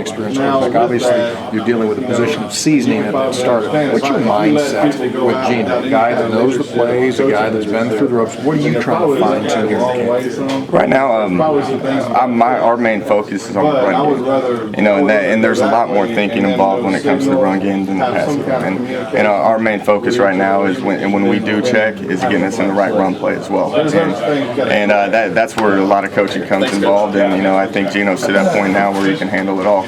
experienced quarterback. Obviously, you're dealing with a position of seasoning at that start. What's your mindset with Gino? A guy that knows the plays, a guy that's been through the ropes. What are you trying to fine-tune here in camp? Right now, our main focus is on the run game. And there's a lot more thinking involved when it comes to the run game than the passing game. And our main focus right now is when we do check is getting us in the right run play as well. And that's where a lot of coaching comes involved. And I think Gino's to that point now where he can handle it all.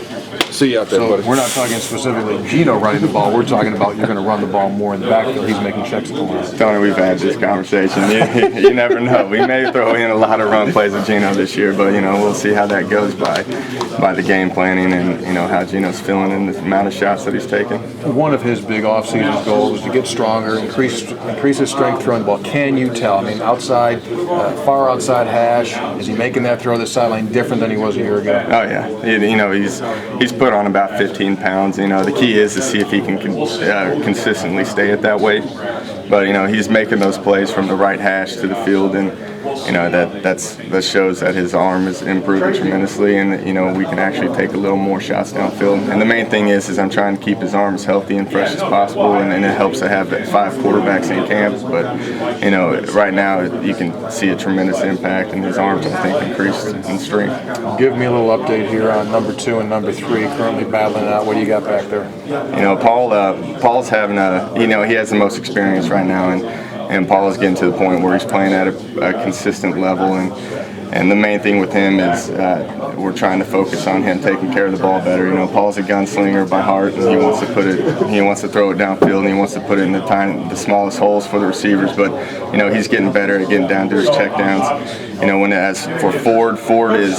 See you out there, buddy. We're not talking specifically Gino running the ball. We're talking about you're going to run the ball more in the backfield. He's making checks at the line. Tony, we've had this conversation. You never know. We may throw in a lot of run plays with Gino this year, but we'll see how that goes by the game planning and how Gino's feeling and the amount of shots that he's taking. One of his big offseason goals was to get stronger, increase his strength throwing the ball. Can you tell? I mean, outside, far outside hash, is he making that throw to the sideline different than he was a year ago? Oh yeah. He's put on about 15 pounds. The key is to see if he can consistently stay at that weight. But he's making those plays from the right hash to the field, and that shows that his arm is improving tremendously, and we can actually take a little more shots downfield. And the main thing is I'm trying to keep his arm as healthy and fresh as possible, and it helps to have 5 quarterbacks in camp. But right now you can see a tremendous impact, and his arms I think increased in strength. Give me a little update here on number 2 and number 3 currently battling it out. What do you got back there? Paul's having he has the most experience right now, and Paul is getting to the point where he's playing at a consistent level, and the main thing with him is we're trying to focus on him taking care of the ball better. Paul's a gunslinger by heart, and he wants to throw it downfield, and he wants to put it in the smallest holes for the receivers. But he's getting better at getting down to his checkdowns. As for Ford is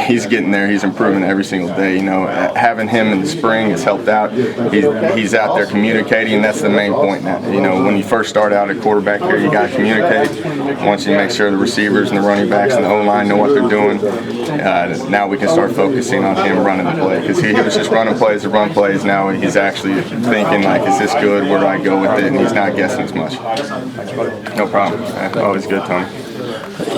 he's getting there. He's improving every single day. Having him in the spring has helped out. He's out there communicating, and that's the main point now. When you first start out at quarterback here, you got to communicate. Once you make sure the receivers and the running backs and the O-line know what they're doing, now we can start focusing on him running the play, because he was just running plays to run plays. Now he's actually thinking like, is this good? Where do I go with it? And he's not guessing as much. No problem. Always good, Tony.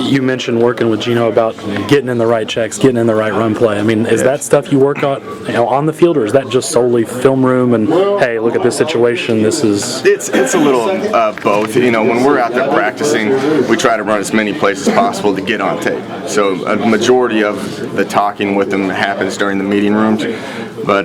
You mentioned working with Gino about getting in the right checks, getting in the right run play. I mean, is that stuff you work on the field, or is that just solely film room and, hey, look at this situation, this is... It's a little both. When we're out there practicing, we try to run as many plays as possible to get on tape. So a majority of the talking with them happens during the meeting rooms. But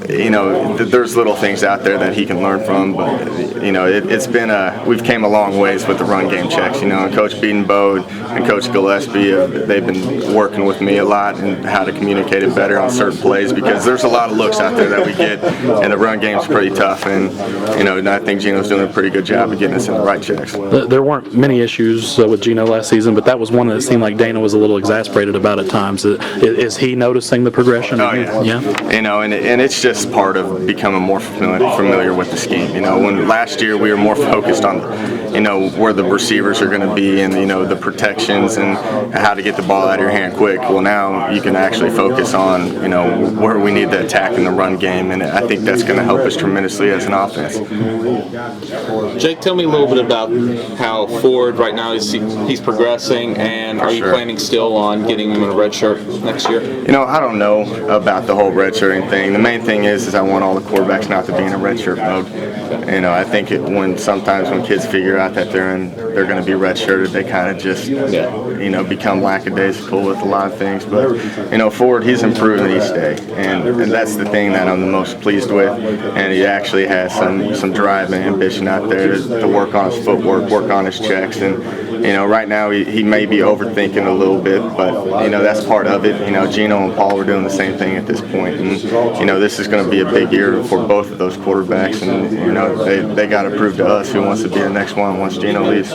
there's little things out there that he can learn from. But it's been we've came a long ways with the run game checks. And Coach Beaton-Bode and Coach Gillespie, they've been working with me a lot and how to communicate it better on certain plays, because there's a lot of looks out there that we get, and the run game's pretty tough. And I think Gino's doing a pretty good job of getting us in the right checks. There weren't many issues with Gino last season, but that was one that seemed like Dana was a little exasperated about at times. Is he noticing the progression? Oh yeah. And it's just part of becoming more familiar with the scheme. When last year we were more focused on, where the receivers are going to be, and the protections and how to get the ball out of your hand quick. Well, now you can actually focus on, where we need to attack in the run game, and I think that's going to help us tremendously as an offense. Jake, tell me a little bit about how Ford right now he's progressing, and are you planning still on getting him in a red shirt next year? I don't know about the whole red shirting thing. The main thing is I want all the quarterbacks not to be in a red shirt mode. I think sometimes when kids figure out that they're going to be redshirted, they kind of just become lackadaisical with a lot of things. But Ford, he's improving each day, and that's the thing that I'm the most pleased with. And he actually has some drive and ambition out there to work on his footwork, work on his checks, and right now he may be overthinking a little bit, but that's part of it. Gino and Paul are doing the same thing at this point, and this is going to be a big year for both of those quarterbacks, and they got to prove to us who wants to be the next one once Gino leaves.